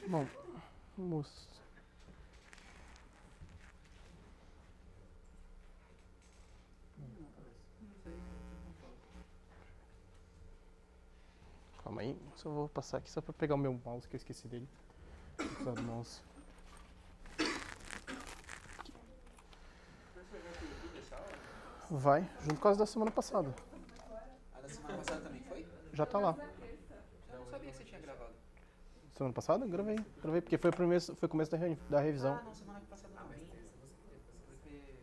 Bom, vamos... Calma aí, só vou passar aqui só pra pegar o meu mouse, que eu esqueci dele. Vou precisar do mouse. Vai, junto com as da semana passada. A da semana passada também foi? Já tá lá. Eu não sabia que você tinha gravado. Semana passada? Gravei, porque foi o começo da revisão. Ah, não, semana passada também. Porque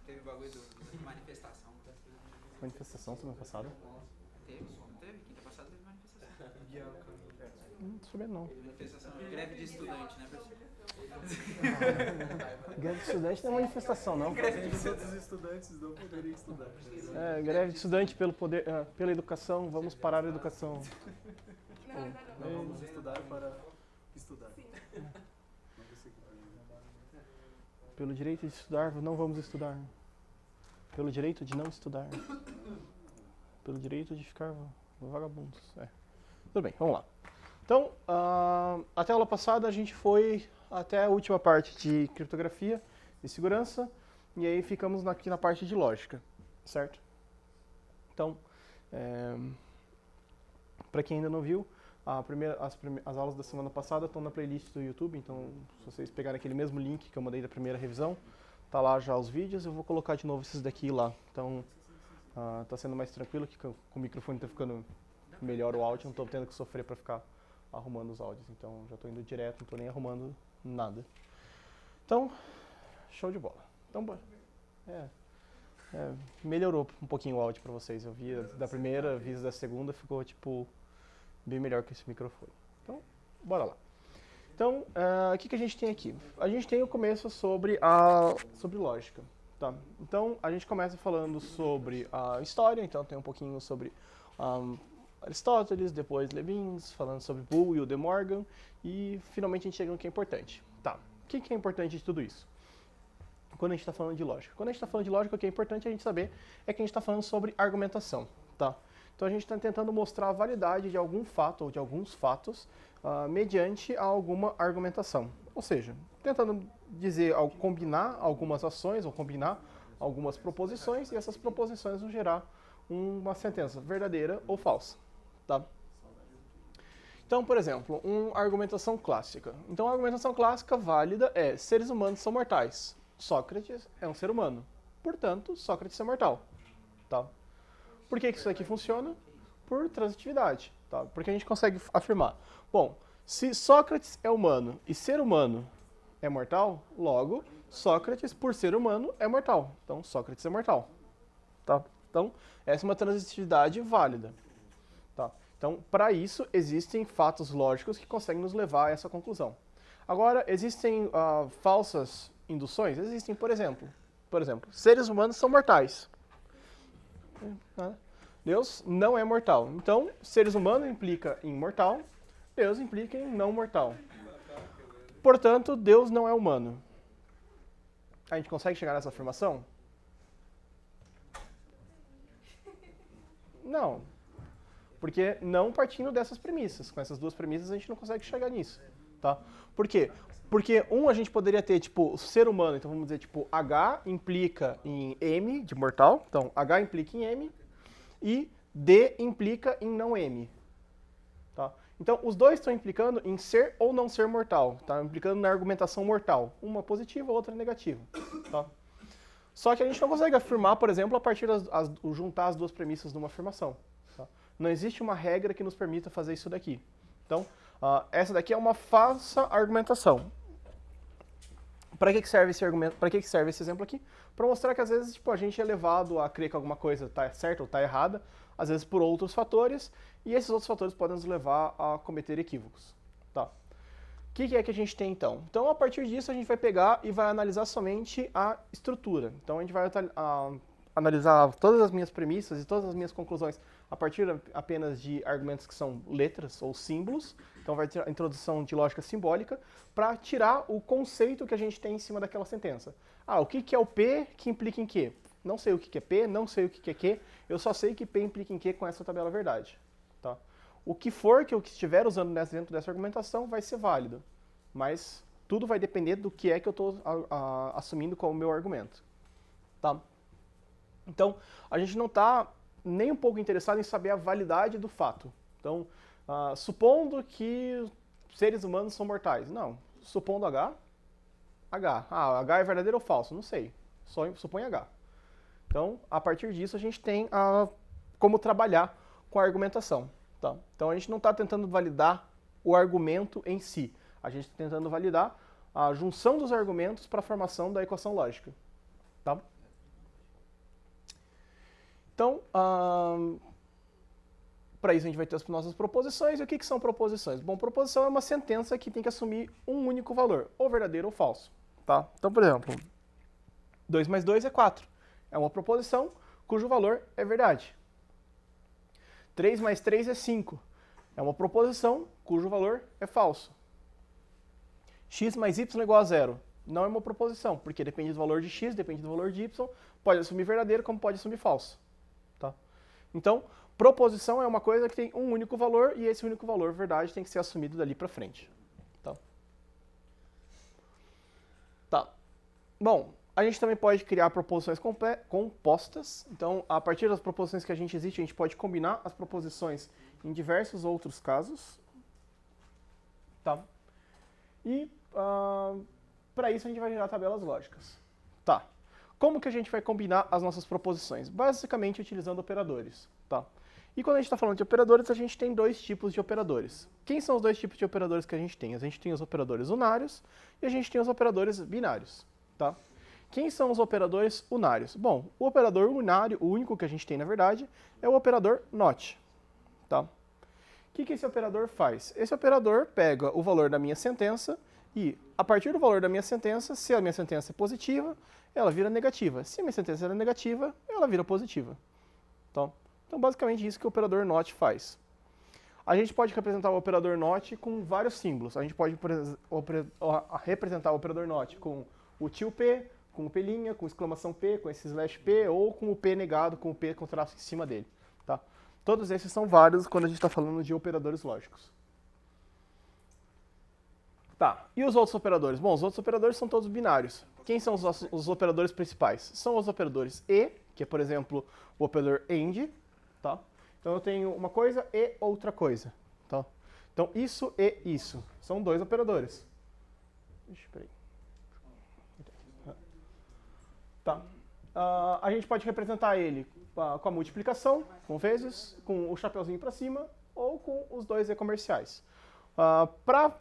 teve o bagulho da manifestação. Manifestação semana passada? Teve? Quinta passada teve manifestação. Não tô sabendo não. Manifestação, greve de estudante, né, professor? Greve de estudante não é manifestação, não. Greve de os estudantes não poderiam estudar. É, greve de estudante pela educação, vamos parar a educação. Não vamos estudar para estudar. Pelo direito de estudar, não vamos estudar. Pelo direito de não estudar. Pelo direito de ficar vagabundos. É. Tudo bem, vamos lá. Então, até a aula passada a gente foi até a última parte de criptografia e segurança, e aí ficamos aqui na parte de lógica, certo? Então, para quem ainda não viu, as aulas da semana passada estão na playlist do YouTube, então se vocês pegarem aquele mesmo link que eu mandei da primeira revisão, tá lá já os vídeos, eu vou colocar de novo esses daqui lá. Então, tá sendo mais tranquilo, que com o microfone tá ficando melhor o áudio, não tô tendo que sofrer para ficar arrumando os áudios, então já tô indo direto, não tô nem arrumando nada. Então, show de bola. Então, melhorou um pouquinho o áudio para vocês. Eu vi da primeira, vi da segunda, ficou tipo bem melhor que esse microfone. Então, bora lá. Então, o que a gente tem aqui? A gente tem o começo sobre lógica, tá? Então, a gente começa falando sobre a história, então tem um pouquinho sobre Aristóteles, depois Leibniz, falando sobre Boole e o De Morgan, e finalmente a gente chega no que é importante. Tá, o que é importante de tudo isso? Quando a gente está falando de lógica. Quando a gente está falando de lógica, o que é importante a gente saber é que a gente está falando sobre argumentação, tá? Então a gente está tentando mostrar a validade de algum fato ou de alguns fatos mediante alguma argumentação. Ou seja, tentando combinar algumas ações ou combinar algumas proposições, e essas proposições vão gerar uma sentença verdadeira ou falsa, tá? Então, por exemplo, uma argumentação clássica. Então, a argumentação clássica válida é: seres humanos são mortais. Sócrates é um ser humano. Portanto, Sócrates é mortal, tá? Por que isso aqui funciona? Por transitividade, tá? Porque a gente consegue afirmar: bom, se Sócrates é humano e ser humano é mortal, logo, Sócrates, por ser humano, é mortal. Então, Sócrates é mortal, tá? Então, essa é uma transitividade válida, tá? Então, para isso, existem fatos lógicos que conseguem nos levar a essa conclusão. Agora, existem falsas induções? Existem, por exemplo, seres humanos são mortais. Deus não é mortal. Então, seres humanos implica em mortal, Deus implica em não mortal. Portanto, Deus não é humano. A gente consegue chegar nessa afirmação? Não. Porque não partindo dessas premissas. Com essas duas premissas a gente não consegue chegar nisso, tá? Por quê? Porque a gente poderia ter, tipo, ser humano, então vamos dizer, tipo, H implica em M, de mortal, então H implica em M, e D implica em não M, tá? Então, os dois estão implicando em ser ou não ser mortal, tá? Implicando na argumentação mortal, uma positiva, outra negativa, tá? Só que a gente não consegue afirmar, por exemplo, a partir juntar as duas premissas de uma afirmação, tá? Não existe uma regra que nos permita fazer isso daqui. Então, essa daqui é uma falsa argumentação. Para que serve esse argumento? Para que serve esse exemplo aqui? Para mostrar que às vezes, tipo, a gente é levado a crer que alguma coisa está certa ou está errada, às vezes por outros fatores, e esses outros fatores podem nos levar a cometer equívocos, tá? O que é que a gente tem então? Então, a partir disso, a gente vai pegar e vai analisar somente a estrutura. Então, a gente vai analisar todas as minhas premissas e todas as minhas conclusões a partir apenas de argumentos que são letras ou símbolos. Então, vai ter a introdução de lógica simbólica para tirar o conceito que a gente tem em cima daquela sentença. O que é o P que implica em Q? Não sei o que é P, não sei o que é Q, eu só sei que P implica em Q com essa tabela verdade, tá? O que for que eu estiver usando dentro dessa argumentação vai ser válido, mas tudo vai depender do que é que eu estou assumindo como meu argumento. Tá? Então, a gente não está nem um pouco interessado em saber a validade do fato. Então, supondo que seres humanos são mortais. Não. Supondo H. H é verdadeiro ou falso? Não sei. Só supõe H. Então, a partir disso, a gente tem como trabalhar com a argumentação. Tá? Então, a gente não está tentando validar o argumento em si. A gente está tentando validar a junção dos argumentos para a formação da equação lógica. Tá? Então, para isso a gente vai ter as nossas proposições. E o que são proposições? Bom, proposição é uma sentença que tem que assumir um único valor, ou verdadeiro ou falso. Tá? Então, por exemplo, 2 mais 2 é 4. É uma proposição cujo valor é verdade. 3 mais 3 é 5. É uma proposição cujo valor é falso. X mais y é igual a 0. Não é uma proposição, porque depende do valor de x, depende do valor de y, pode assumir verdadeiro como pode assumir falso. Tá? Então, proposição é uma coisa que tem um único valor e esse único valor, verdade, tem que ser assumido dali para frente. Tá. Bom, a gente também pode criar proposições compostas. Então, a partir das proposições que a gente pode combinar as proposições em diversos outros casos. Tá? E para isso a gente vai gerar tabelas lógicas. Tá. Como que a gente vai combinar as nossas proposições? Basicamente utilizando operadores. Tá? E quando a gente está falando de operadores, a gente tem dois tipos de operadores. Quem são os dois tipos de operadores que a gente tem? A gente tem os operadores unários e a gente tem os operadores binários. Tá? Quem são os operadores unários? Bom, o operador unário, o único que a gente tem na verdade, é o operador NOT. Tá? O que esse operador faz? Esse operador pega o valor da minha sentença e, a partir do valor da minha sentença, se a minha sentença é positiva, ela vira negativa. Se a minha sentença é negativa, ela vira positiva. Tá? Então, basicamente, isso que o operador NOT faz. A gente pode representar o operador NOT com vários símbolos. A gente pode representar o operador NOT com o tio P, com o P', com exclamação P, com esse slash P, ou com o P negado, com o P com traço em cima dele. Tá? Todos esses são válidos quando a gente está falando de operadores lógicos. Tá, e os outros operadores? Bom, os outros operadores são todos binários. Quem são os operadores principais? São os operadores E, que é, por exemplo, o operador AND. Tá? Então eu tenho uma coisa e outra coisa. Tá? Então isso e isso. São dois operadores. Ixi, peraí. Tá. A gente pode representar ele com a multiplicação, com vezes, com o chapeuzinho para cima, ou com os dois E comerciais. Para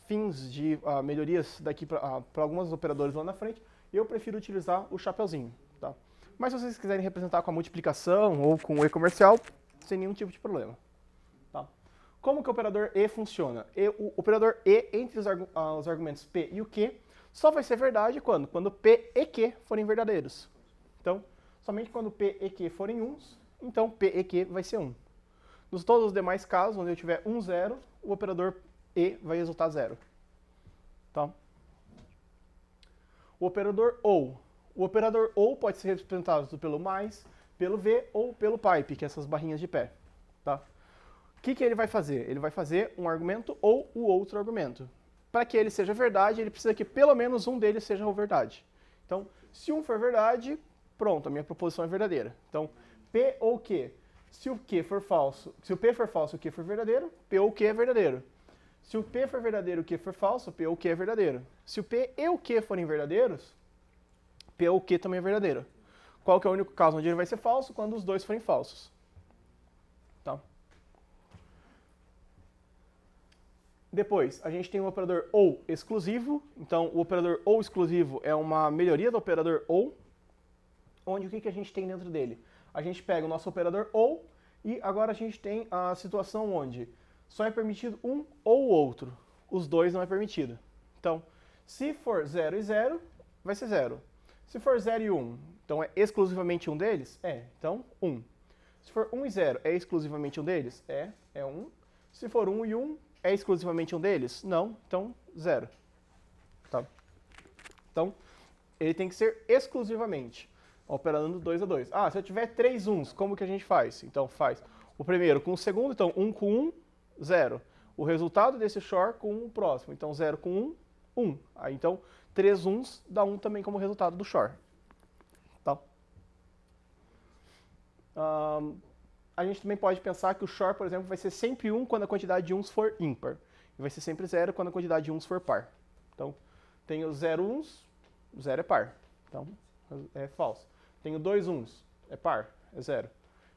fins de melhorias daqui para alguns operadores lá na frente, eu prefiro utilizar o chapeuzinho. Tá? Mas se vocês quiserem representar com a multiplicação ou com o E comercial, sem nenhum tipo de problema. Tá? Como que o operador E funciona? O operador E entre os argumentos P e o Q só vai ser verdade quando P e Q forem verdadeiros. Então, somente quando P e Q forem uns, então P e Q vai ser 1. Nos todos os demais casos, onde eu tiver 1, 0, o operador E vai resultar 0. Tá? O operador OU. O operador OU pode ser representado pelo mais, pelo V ou pelo pipe, que é essas barrinhas de pé. Tá? O que ele vai fazer? Ele vai fazer um argumento ou o outro argumento. Para que ele seja verdade, ele precisa que pelo menos um deles seja verdade. Então, se um for verdade, pronto, a minha proposição é verdadeira. Então, P ou Q. Se o Q for falso, se o P for falso e o Q for verdadeiro, P ou Q é verdadeiro. Se o P for verdadeiro e o Q for falso, P ou Q é verdadeiro. Se o P e o Q forem verdadeiros, P ou Q também é verdadeiro. Qual que é o único caso onde ele vai ser falso? Quando os dois forem falsos. Tá? Depois, a gente tem o operador OU exclusivo. Então, o operador OU exclusivo é uma melhoria do operador OU, onde o que a gente tem dentro dele? A gente pega o nosso operador OU e agora a gente tem a situação onde só é permitido um ou outro. Os dois não é permitido. Então, se for 0 e 0, vai ser 0. Se for 0 e 1, então é exclusivamente um deles? É, então 1. Se for 1 e 0, é exclusivamente um deles? É 1. Se for 1 e 1, é exclusivamente um deles? Não, então 0. Tá? Então, ele tem que ser exclusivamente, operando 2 a 2. Se eu tiver 3 uns, como que a gente faz? Então, faz o primeiro com o segundo, então 1 com 1, 0. o resultado desse XOR com o próximo. Então 0 com 1, 1. Aí, então 3 uns dá 1 também como resultado do XOR. Tá? A gente também pode pensar que o XOR, por exemplo, vai ser sempre 1 quando a quantidade de uns for ímpar. E vai ser sempre 0 quando a quantidade de uns for par. Então, tenho 0 uns, 0 é par. Então, é falso. Tenho 2 uns, é par, é 0.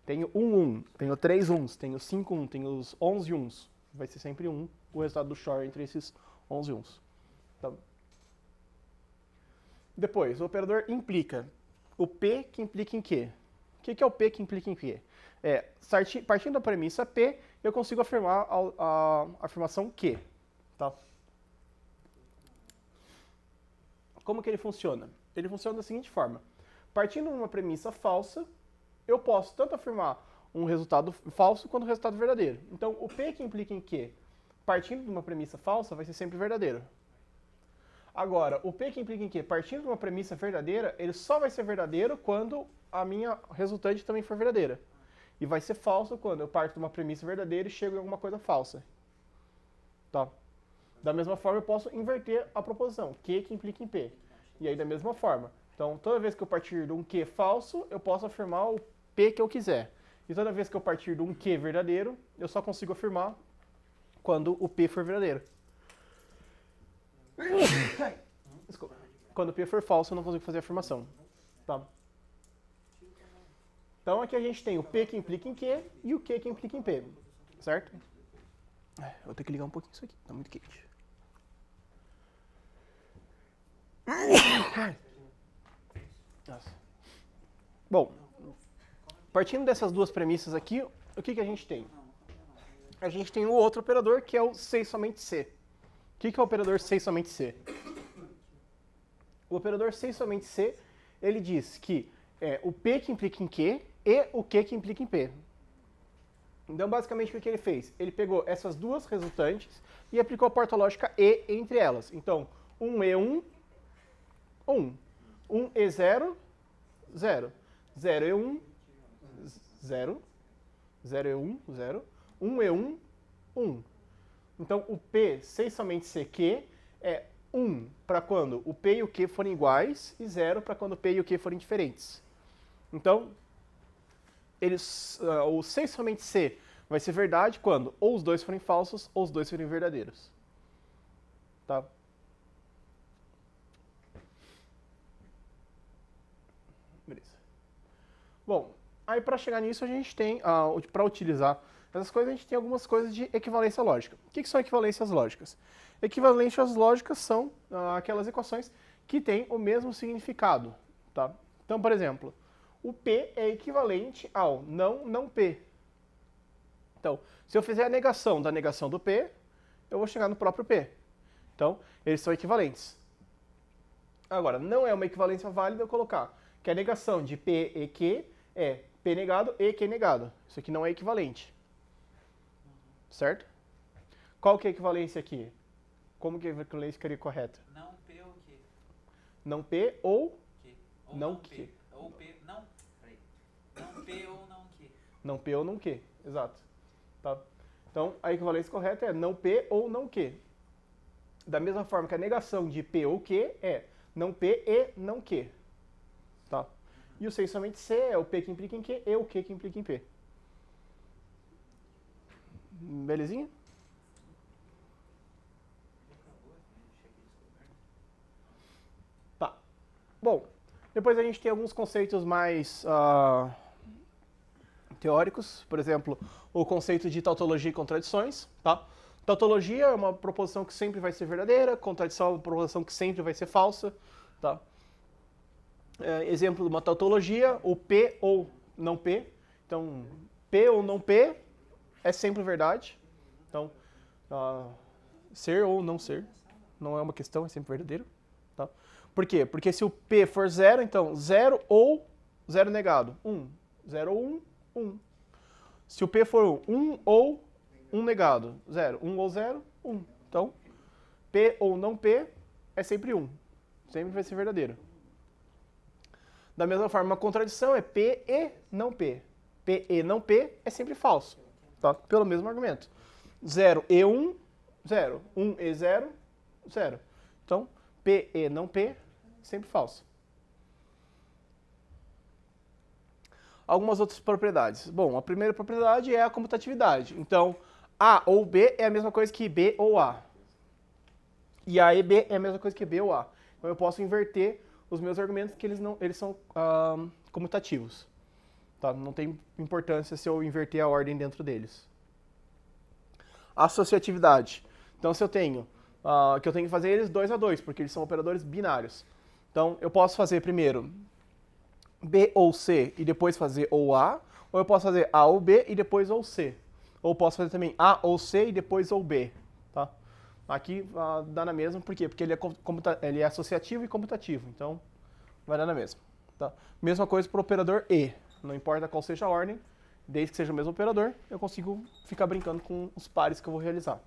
Tenho 1 tenho 3 uns, tenho 5 tenho os 11 uns. Vai ser sempre 1 o resultado do XOR entre esses 11 uns. Então, depois, o operador implica. O P que implica em quê? O que é o P que implica em quê? Partindo da premissa P, eu consigo afirmar a afirmação Q. Tá? Como que ele funciona? Ele funciona da seguinte forma. Partindo de uma premissa falsa, eu posso tanto afirmar um resultado falso quanto um resultado verdadeiro. Então, o P que implica em Q, partindo de uma premissa falsa, vai ser sempre verdadeiro. Agora, o P que implica em Q, partindo de uma premissa verdadeira, ele só vai ser verdadeiro quando a minha resultante também for verdadeira. E vai ser falso quando eu parto de uma premissa verdadeira e chego em alguma coisa falsa. Tá? Da mesma forma, eu posso inverter a proposição, Q que implica em P. E aí, da mesma forma. Então, toda vez que eu partir de um Q falso, eu posso afirmar o P que eu quiser. E toda vez que eu partir de um Q verdadeiro, eu só consigo afirmar quando o P for verdadeiro. Desculpa. Quando o P for falso, eu não consigo fazer a afirmação. Tá? Então, aqui a gente tem o P que implica em Q e o Q que implica em P. Certo? Vou ter que ligar um pouquinho isso aqui, tá muito quente. Nossa. Bom, partindo dessas duas premissas aqui, o que a gente tem? A gente tem o outro operador, que é o C somente C. O que é o operador C somente C? O operador C somente C, ele diz que é o P que implica em Q e o Q que implica em P. Então, basicamente, o que ele fez? Ele pegou essas duas resultantes e aplicou a porta lógica E entre elas. Então, 1E1, 1. 1E0, 0. 0E1, 0. 0E1, 0. 1E1, 1. Então, o P, C somente CQ, é 1 para quando o P e o Q forem iguais e 0 para quando o P e o Q forem diferentes. Então, o C somente C vai ser verdade quando ou os dois forem falsos ou os dois forem verdadeiros. Tá? Beleza. Bom, aí para chegar nisso a gente tem, para utilizar essas coisas, a gente tem algumas coisas de equivalência lógica. O que são equivalências lógicas? Equivalências lógicas são aquelas equações que têm o mesmo significado. Tá? Então, por exemplo, o P é equivalente ao não P. Então, se eu fizer a negação da negação do P, eu vou chegar no próprio P. Então, eles são equivalentes. Agora, não é uma equivalência válida eu colocar que a negação de P e Q é P negado e Q negado. Isso aqui não é equivalente. Certo? Qual que é a equivalência aqui? Como que a equivalência ficaria correta? Não P ou Q. Não P ou Q. Ou não P. Q. Ou P, não. Peraí. Não P ou não Q. Não P ou não Q. Exato. Tá? Então, a equivalência correta é não P ou não Q. Da mesma forma que a negação de P ou Q é não P e não Q. Tá? E o C somente C é o P que implica em Q e o Q que implica em P. Belezinha? Tá. Bom, depois a gente tem alguns conceitos mais teóricos. Por exemplo, o conceito de tautologia e contradições. Tá? Tautologia é uma proposição que sempre vai ser verdadeira, contradição é uma proposição que sempre vai ser falsa. Tá? Exemplo de uma tautologia, o P ou não P. Então, P ou não P é sempre verdade. Então, ser ou não ser não é uma questão, é sempre verdadeiro. Tá? Por quê? Porque se o P for 0, então 0 ou 0 negado. 1. 0 ou 1, 1. Se o P for 1 ou 1 negado. 0. 1 ou 0, 1. Então, P ou não P é sempre 1. Sempre vai ser verdadeiro. Da mesma forma, uma contradição é P e não P. P e não P é sempre falso. Tá? Pelo mesmo argumento. 0E1, 0. 1E0, 0. Então, PE não P, sempre falso. Algumas outras propriedades. Bom, a primeira propriedade é a comutatividade. Então, A ou B é a mesma coisa que B ou A. E A e B é a mesma coisa que B ou A. Então, eu posso inverter os meus argumentos que eles são comutativos. Tá? Não tem importância se eu inverter a ordem dentro deles. Associatividade. Então, se eu tenho que eu tenho que fazer eles 2 a 2, porque eles são operadores binários. Então, eu posso fazer primeiro B ou C e depois fazer ou A, ou eu posso fazer A ou B e depois ou C. Ou posso fazer também A ou C e depois ou B. Tá? Aqui dá na mesma, por quê? Porque ele é associativo e comutativo, então vai dar na mesma. Tá? Mesma coisa para o operador E, não importa qual seja a ordem, desde que seja o mesmo operador, eu consigo ficar brincando com os pares que eu vou realizar.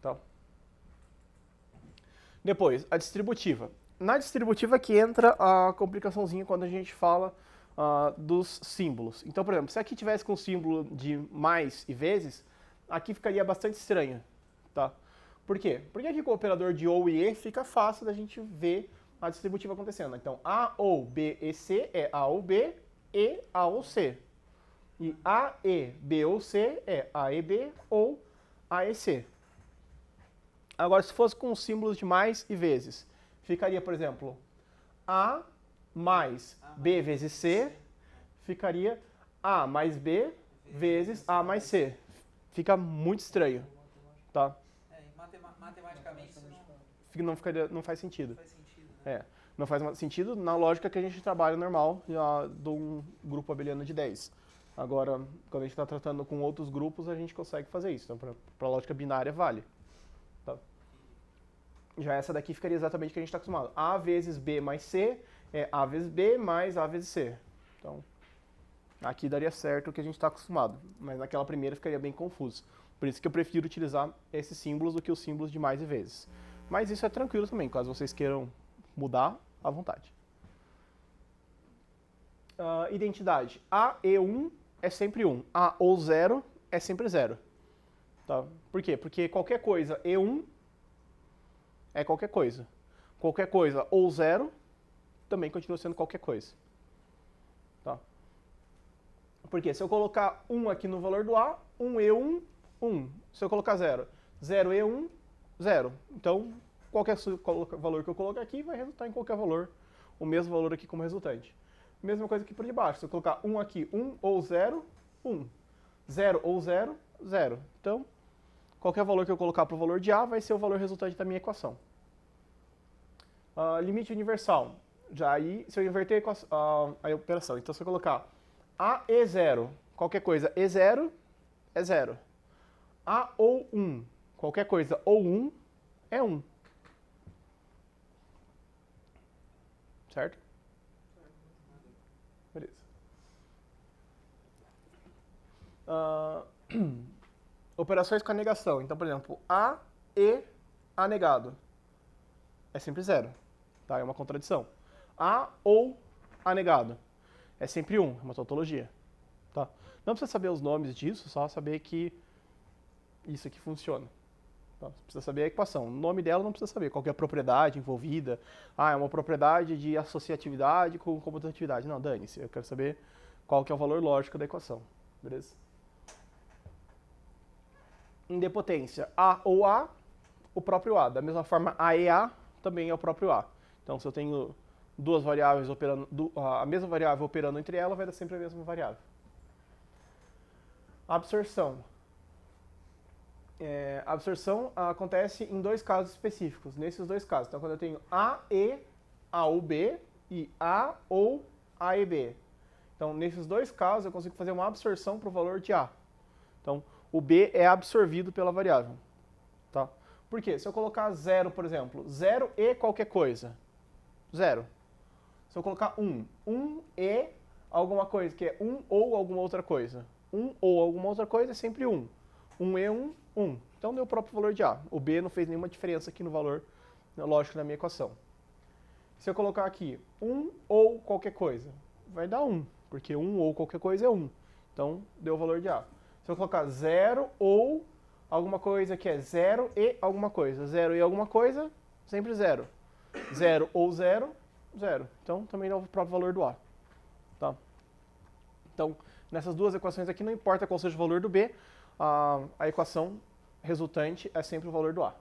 Tá? Depois, a distributiva. Na distributiva que entra a complicaçãozinha quando a gente fala dos símbolos. Então, por exemplo, se aqui tivesse com o símbolo de mais e vezes, aqui ficaria bastante estranho. Tá? Por quê? Porque aqui com o operador de ou e fica fácil da gente ver a distributiva acontecendo. Então, A ou B e C é A ou B e A ou C. E A e B ou C é A e B ou A e C. Agora, se fosse com símbolos de mais e vezes, ficaria, por exemplo, A mais B vezes C, ficaria A mais B vezes A mais C. Fica muito estranho, tá? Matematicamente Não faz sentido. faz sentido, né? Não faz sentido na lógica que a gente trabalha normal de um grupo abeliano de 10. Agora, quando a gente está tratando com outros grupos, a gente consegue fazer isso. Então, para a lógica binária, vale. Tá? Já essa daqui ficaria exatamente o que a gente está acostumado. A vezes B mais C é A vezes B mais A vezes C. Então, aqui daria certo o que a gente está acostumado. Mas naquela primeira ficaria bem confuso. Por isso que eu prefiro utilizar esses símbolos do que os símbolos de mais e vezes. Mas isso é tranquilo também, caso vocês queiram mudar, à vontade. Identidade. A e 1 é sempre 1. A ou 0 é sempre 0. Tá? Por quê? Porque qualquer coisa E1 é qualquer coisa. Qualquer coisa ou 0 também continua sendo qualquer coisa. Tá? Porque se eu colocar 1 aqui no valor do A, 1E1, 1. Se eu colocar 0, 0E1, 0. Então, qualquer valor que eu colocar aqui vai resultar em qualquer valor. O mesmo valor aqui como resultante. Mesma coisa aqui por debaixo. Se eu colocar 1 aqui, 1 ou 0, 1. 0 ou 0, 0. Então, qualquer valor que eu colocar para o valor de A vai ser o valor resultante da minha equação. Limite universal. Já aí, se eu inverter a operação, então se eu colocar A e 0, qualquer coisa E0 é 0. A ou 1, qualquer coisa ou 1 é 1. Certo? Beleza. Operações com a negação. Então, por exemplo, A e A negado é sempre 0. Tá? É uma contradição. A ou A negado é sempre 1. É uma tautologia. Tá? Não precisa saber os nomes disso, só saber que isso aqui funciona. Tá? Você precisa saber a equação. O nome dela não precisa saber. Qual que é a propriedade envolvida. É uma propriedade de associatividade com comutatividade. Não, dane-se. Eu quero saber qual que é o valor lógico da equação. Beleza? Indepotência. A ou A, o próprio A. Da mesma forma, A e A também é o próprio A. Então, se eu tenho duas variáveis operando, a mesma variável operando entre elas, vai dar sempre a mesma variável. Absorção. A absorção acontece em dois casos específicos, nesses dois casos. Então, quando eu tenho A e A ou B e A ou A e B. Então, nesses dois casos, eu consigo fazer uma absorção para o valor de A. Então, o B é absorvido pela variável. Tá? Por quê? Se eu colocar 0, por exemplo, 0 e qualquer coisa, 0. Se eu colocar 1, 1 e alguma coisa, que é 1 ou alguma outra coisa. 1 ou alguma outra coisa é sempre 1. 1 e 1, 1. Então deu o próprio valor de A. O B não fez nenhuma diferença aqui no valor lógico da minha equação. Se eu colocar aqui 1 ou qualquer coisa, vai dar 1, porque 1 ou qualquer coisa é 1. Então deu o valor de A. Se eu colocar 0 ou alguma coisa que é 0 e alguma coisa. 0 e alguma coisa, sempre 0. 0 ou 0, 0. Então, também dá o próprio valor do A. Tá? Então, nessas duas equações aqui, não importa qual seja o valor do B, a equação resultante é sempre o valor do A.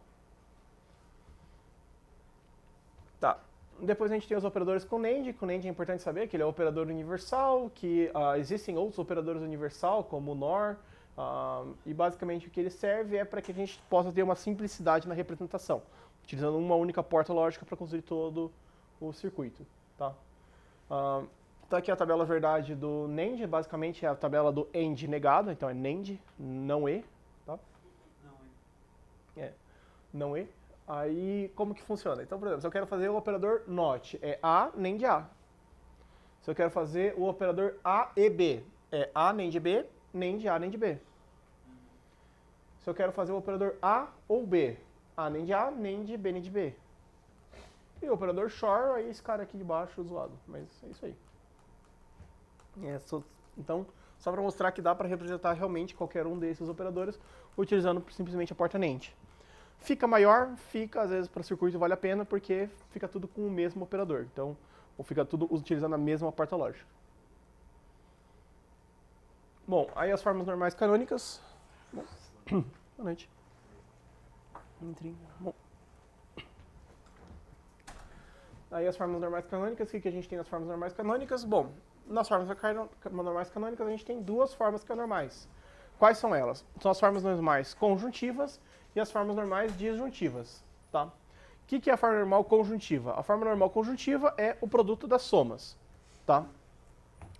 Tá. Depois a gente tem os operadores com NAND. Com NAND é importante saber que ele é um operador universal, que existem outros operadores universal, como o NOR, e basicamente o que ele serve é para que a gente possa ter uma simplicidade na representação, utilizando uma única porta lógica para construir todo o circuito. Tá? Tá aqui a tabela verdade do NAND, basicamente é a tabela do AND negado, então é NAND, não E. Tá? Não E. Aí, como que funciona? Então, por exemplo, se eu quero fazer o operador NOT, é A, NAND A. Se eu quero fazer o operador A e B, é A, NAND B, NAND A, NAND B. Se eu quero fazer o operador A ou B, A, NAND A, NAND B, NAND B. E o operador SHOR, aí esse cara aqui de baixo zoado, mas é isso aí. Então, só para mostrar que dá para representar realmente qualquer um desses operadores utilizando simplesmente a porta NAND. Fica maior, fica, às vezes para o circuito vale a pena, porque fica tudo com o mesmo operador. Então, ou fica tudo utilizando a mesma porta lógica. Bom, aí as formas normais canônicas. Bom, boa noite. Bom. Aí as formas normais canônicas, o que a gente tem nas formas normais canônicas? Bom, nas formas normais canônicas a gente tem duas formas que são normais. Quais são elas? São as formas normais conjuntivas e as formas normais disjuntivas. Tá? O que é a forma normal conjuntiva? A forma normal conjuntiva é o produto das somas. Tá?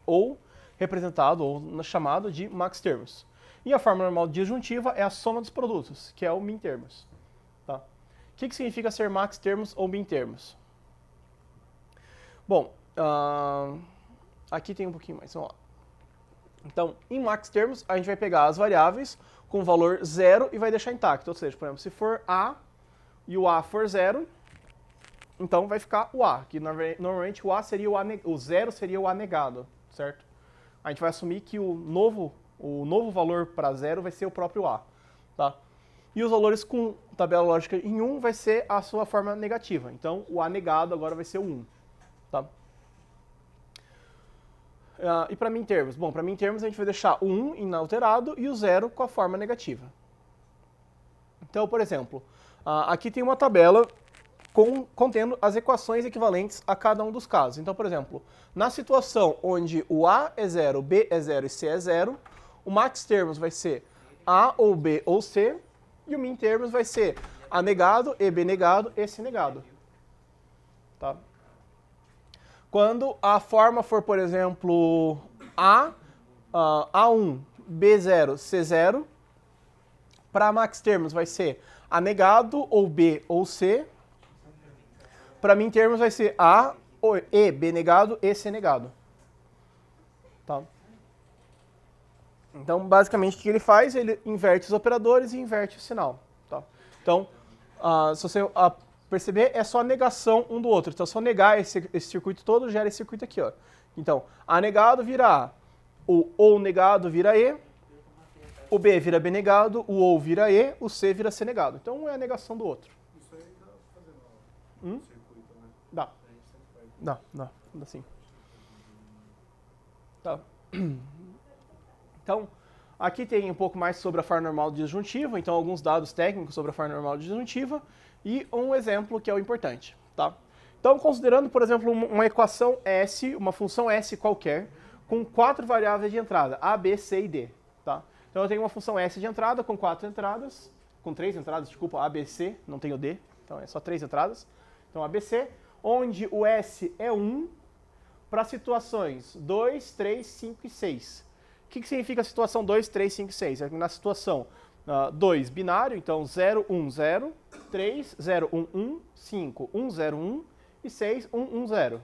Ou representado, ou chamado de max termos. E a forma normal disjuntiva é a soma dos produtos, que é o min termos. Tá? O que significa ser max termos ou min termos? Bom, aqui tem um pouquinho mais, vamos lá. Então, em max termos, a gente vai pegar as variáveis com valor 0 e vai deixar intacto. Ou seja, por exemplo, se for A e o A for 0, então vai ficar o A, que normalmente o A seria o 0 seria o A negado, certo? A gente vai assumir que o novo valor para 0 vai ser o próprio A. Tá? E os valores com tabela lógica em 1 vai ser a sua forma negativa. Então, o A negado agora vai ser o 1. Tá? E para min termos? Bom, para min termos a gente vai deixar o 1 inalterado e o 0 com a forma negativa. Então, por exemplo, aqui tem uma tabela contendo as equações equivalentes a cada um dos casos. Então, por exemplo, na situação onde o A é 0, B é 0 e C é 0, o max termos vai ser A ou B ou C, e o min termos vai ser A negado, E B negado e C negado. Tá? Quando a forma for, por exemplo, A1, B0, C0, para max termos vai ser A negado, ou B ou C. Para min termos vai ser A, E, B negado e C negado. Tá? Então, basicamente, o que ele faz? Ele inverte os operadores e inverte o sinal. Tá? Então, se você perceber, é só a negação um do outro. Então, se eu negar esse circuito todo, gera esse circuito aqui. Ó. Então, A negado vira A, o ou negado vira E, o B vira B negado, o ou vira E, o C vira C negado. Então, um é a negação do outro. Isso aí dá pra fazer no circuito, né? Dá. Dá sim. Tá. Então, aqui tem um pouco mais sobre a forma normal disjuntiva, então alguns dados técnicos sobre a forma normal disjuntiva e um exemplo que é o importante, tá? Então, considerando, por exemplo, uma equação S, uma função S qualquer, com 4 variáveis de entrada, A, B, C e D, tá? Então, eu tenho uma função S de entrada com 4 entradas, com 3 entradas, desculpa, A, B, C, não tenho D, então é só 3 entradas. Então, A, B, C, onde o S é 1 para situações 2, 3, 5 e 6. O que significa a situação 2, 3, 5 e 6? É que na situação 2, binário, então 0, 1, 0, 3, 0, 1, 1, 5, 1, 0, 1 e 6, 1, 1, 0.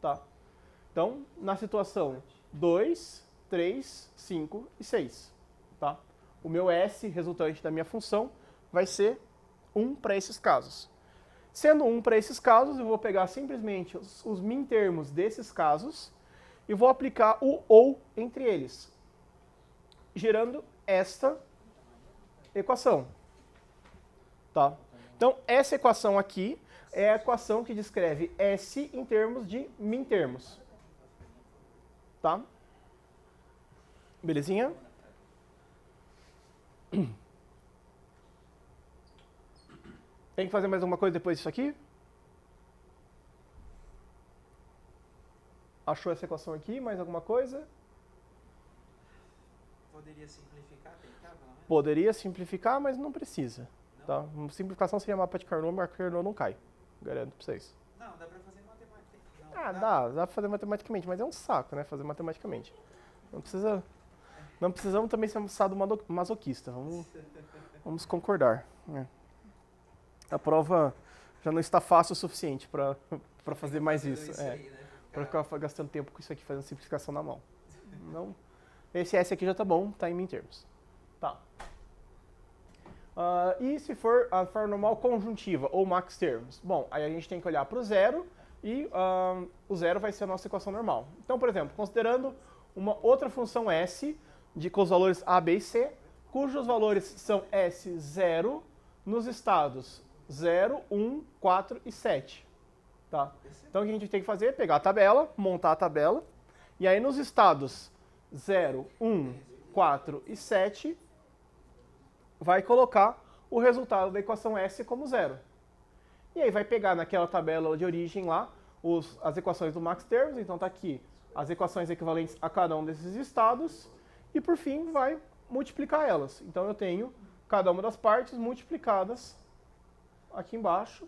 Tá? Então, na situação 2, 3, 5 e 6. Tá? O meu S, resultante da minha função, vai ser 1 para esses casos. Sendo 1 para esses casos, eu vou pegar simplesmente os min termos desses casos e vou aplicar o ou entre eles, gerando esta equação. Tá? Então, essa equação aqui é a equação que descreve S em termos de mintermos. Tá? Belezinha? Tem que fazer mais alguma coisa depois disso aqui? Achou essa equação aqui? Mais alguma coisa? Poderia simplificar, tentar, pelo menos? Poderia simplificar, mas não precisa. Tá? Uma simplificação seria mapa de Carnot, mas Carnot não cai. Garanto pra vocês. Não, dá pra fazer matemática. Não, Ah, dá pra fazer matematicamente, mas é um saco, né? Fazer matematicamente. Não precisamos também ser um masoquista. Vamos concordar. Né? A prova já não está fácil o suficiente para fazer mais isso. Para ficar gastando tempo com isso aqui, fazendo simplificação na mão. Não. Esse S aqui já tá bom, tá em mintermos. Tá. E se for a forma normal conjuntiva ou max termos? Bom, aí a gente tem que olhar para o zero e o zero vai ser a nossa equação normal. Então, por exemplo, considerando uma outra função S com os valores A, B e C, cujos valores são S0 nos estados 0, 1, 4 e 7. Tá? Então o que a gente tem que fazer é pegar a tabela, montar a tabela, e aí nos estados 0, 1, 4 e 7, vai colocar o resultado da equação S como 0. E aí vai pegar naquela tabela de origem lá as equações do max termos, então está aqui as equações equivalentes a cada um desses estados, e por fim vai multiplicar elas. Então eu tenho cada uma das partes multiplicadas aqui embaixo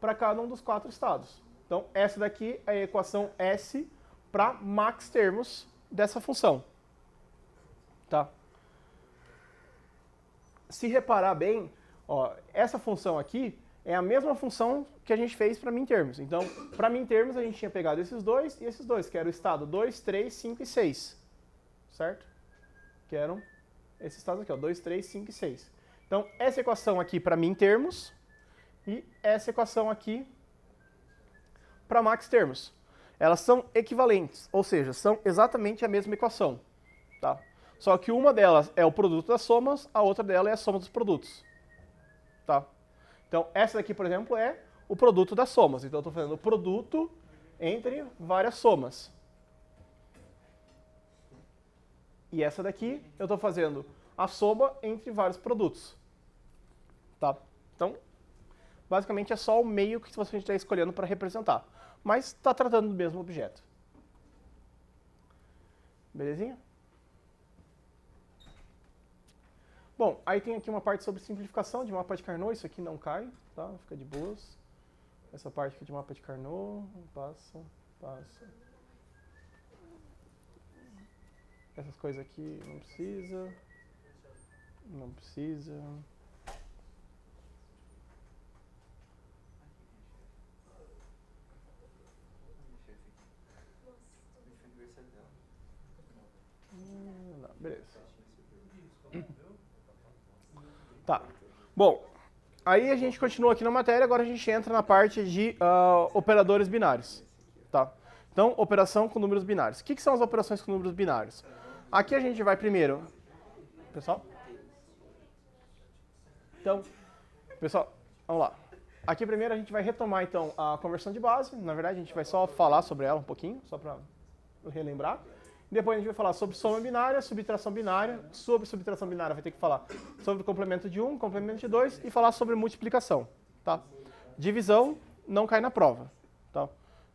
para cada um dos 4 estados. Então essa daqui é a equação S para max termos dessa função. Tá? Se reparar bem, ó, essa função aqui é a mesma função que a gente fez para mintermos. Então, para mintermos a gente tinha pegado esses dois e esses dois, que era o estado 2, 3, 5 e 6. Certo? Que eram esses estados aqui, ó, 2, 3, 5 e 6. Então, essa equação aqui para mintermos e essa equação aqui para max termos. Elas são equivalentes, ou seja, são exatamente a mesma equação. Tá? Só que uma delas é o produto das somas, a outra dela é a soma dos produtos. Tá? Então, essa daqui, por exemplo, é o produto das somas. Então, eu estou fazendo o produto entre várias somas. E essa daqui, eu estou fazendo a soma entre vários produtos. Tá? Então, basicamente é só o meio que você está escolhendo para representar. Mas está tratando do mesmo objeto. Belezinha? Bom, aí tem aqui uma parte sobre simplificação de mapa de Carnot. Isso aqui não cai, tá? Fica de boas. Essa parte aqui de mapa de Carnot, passa. Essas coisas aqui não precisa. Não precisa. Não, beleza. Tá. Bom, aí a gente continua aqui na matéria, agora a gente entra na parte de operadores binários. Tá? Então, operação com números binários. O que são as operações com números binários? Aqui a gente vai primeiro... Pessoal? Então, pessoal, vamos lá. Aqui primeiro a gente vai retomar então a conversão de base. Na verdade, a gente vai só falar sobre ela um pouquinho, só para relembrar. Depois a gente vai falar sobre soma binária, subtração binária. Sobre subtração binária vai ter que falar sobre o complemento de 1, complemento de 2 e falar sobre multiplicação. Tá? Divisão não cai na prova. Tá?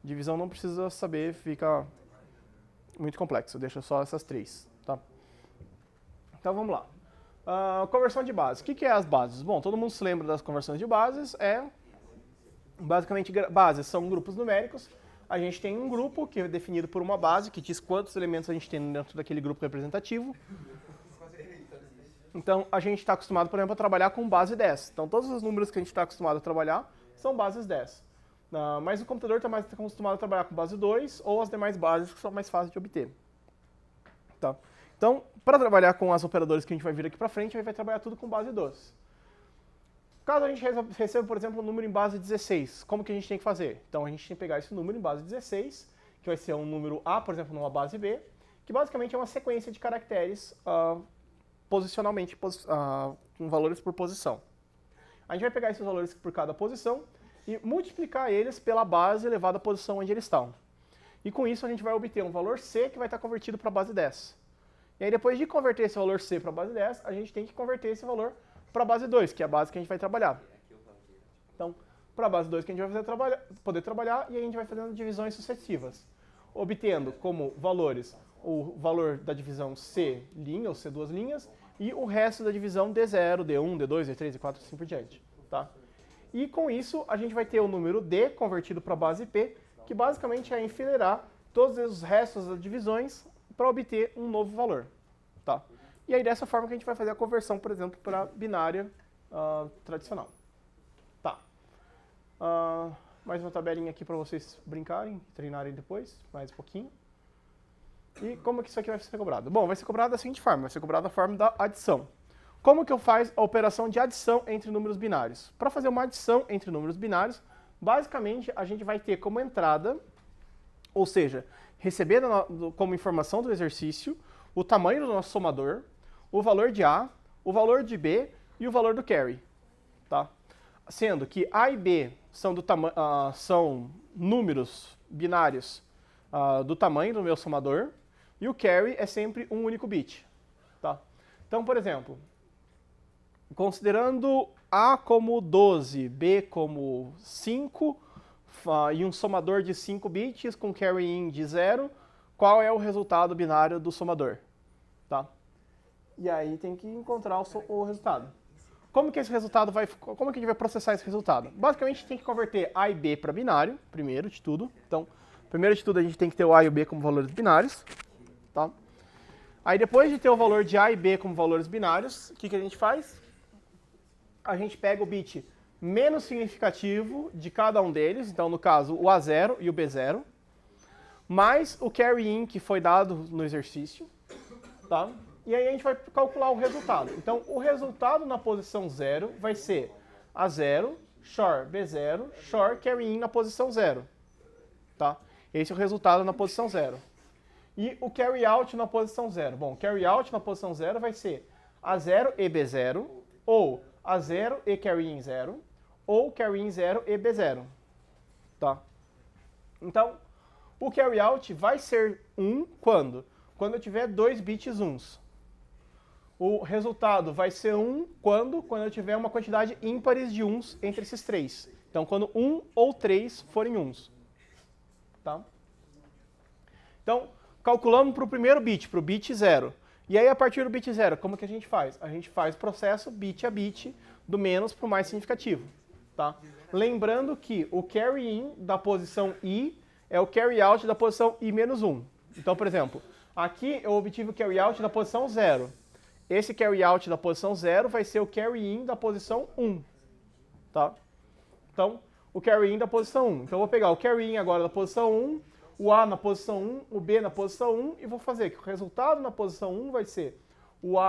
Divisão não precisa saber, fica muito complexo. Deixa só essas 3. Tá? Então vamos lá. Conversão de bases. O que é as bases? Bom, todo mundo se lembra das conversões de bases. Basicamente, bases são grupos numéricos. A gente tem um grupo que é definido por uma base, que diz quantos elementos a gente tem dentro daquele grupo representativo. Então, a gente está acostumado, por exemplo, a trabalhar com base 10. Então, todos os números que a gente está acostumado a trabalhar são bases 10. Mas o computador está mais acostumado a trabalhar com base 2 ou as demais bases que são mais fáceis de obter. Tá? Então, para trabalhar com as operadoras que a gente vai vir aqui para frente, a gente vai trabalhar tudo com base 2. Caso a gente receba, por exemplo, um número em base 16, como que a gente tem que fazer? Então, a gente tem que pegar esse número em base 16, que vai ser um número A, por exemplo, numa base B, que basicamente é uma sequência de caracteres posicionalmente, com valores por posição. A gente vai pegar esses valores por cada posição e multiplicar eles pela base elevada à posição onde eles estão. E com isso a gente vai obter um valor C que vai estar convertido para a base 10. E aí depois de converter esse valor C para a base 10, a gente tem que converter esse valor para a base 2, que é a base que a gente vai trabalhar. Então, para a base 2 que a gente vai poder trabalhar, e aí a gente vai fazendo divisões sucessivas, obtendo como valores o valor da divisão C' ou C2 linhas, e o resto da divisão D0, D1, D2, D3, D4, assim por diante. Tá? E com isso, a gente vai ter o número D convertido para a base P, que basicamente é enfileirar todos os restos das divisões para obter um novo valor. Tá? E aí dessa forma que a gente vai fazer a conversão, por exemplo, para binária tradicional. Tá. Mais uma tabelinha aqui para vocês brincarem, treinarem depois, mais um pouquinho. E como que isso aqui vai ser cobrado? Bom, vai ser cobrado da seguinte forma, vai ser cobrado da forma da adição. Como que eu faço a operação de adição entre números binários? Para fazer uma adição entre números binários, basicamente a gente vai ter como entrada, ou seja, receber como informação do exercício o tamanho do nosso somador, o valor de A, o valor de B e o valor do carry. Tá? Sendo que A e B são números binários do tamanho do meu somador, e o carry é sempre um único bit. Tá? Então, por exemplo, considerando A como 12, B como 5, e um somador de 5 bits com carry in de 0, qual é o resultado binário do somador? Tá? E aí tem que encontrar o resultado. Como que esse resultado como que a gente vai processar esse resultado? Basicamente, a gente tem que converter A e B para binário, primeiro de tudo. Então, primeiro de tudo, a gente tem que ter o A e o B como valores binários. Tá? Aí, depois de ter o valor de A e B como valores binários, o que a gente faz? A gente pega o bit menos significativo de cada um deles, então, no caso, o A0 e o B0, mais o carry in que foi dado no exercício. Tá? E aí a gente vai calcular o resultado. Então, o resultado na posição 0 vai ser A0, XOR B0, XOR carry in na posição 0. Tá? Esse é o resultado na posição 0. E o carry out na posição 0. Bom, carry out na posição 0 vai ser A0 e B0, ou A0 e carry in 0, ou carry in 0 e B0. Tá? Então, o carry out vai ser 1 quando? Quando eu tiver 2 bits 1s. O resultado vai ser 1 quando eu tiver uma quantidade ímpares de 1s entre esses 3. Então, quando 1 ou 3 forem 1s. Tá? Então, calculamos para o primeiro bit, para o bit 0. E aí, a partir do bit 0, como que a gente faz? A gente faz o processo bit a bit, do menos para o mais significativo. Tá? Lembrando que o carry in da posição I é o carry out da posição I-1. Então, por exemplo, aqui eu obtive o carry out da posição 0. Esse carry out da posição 0 vai ser o carry in da posição 1. Tá? Então, o carry in da posição 1. Então, eu vou pegar o carry in agora da posição 1, o A na posição 1, o B na posição 1, e vou fazer que o resultado na posição 1 vai ser o A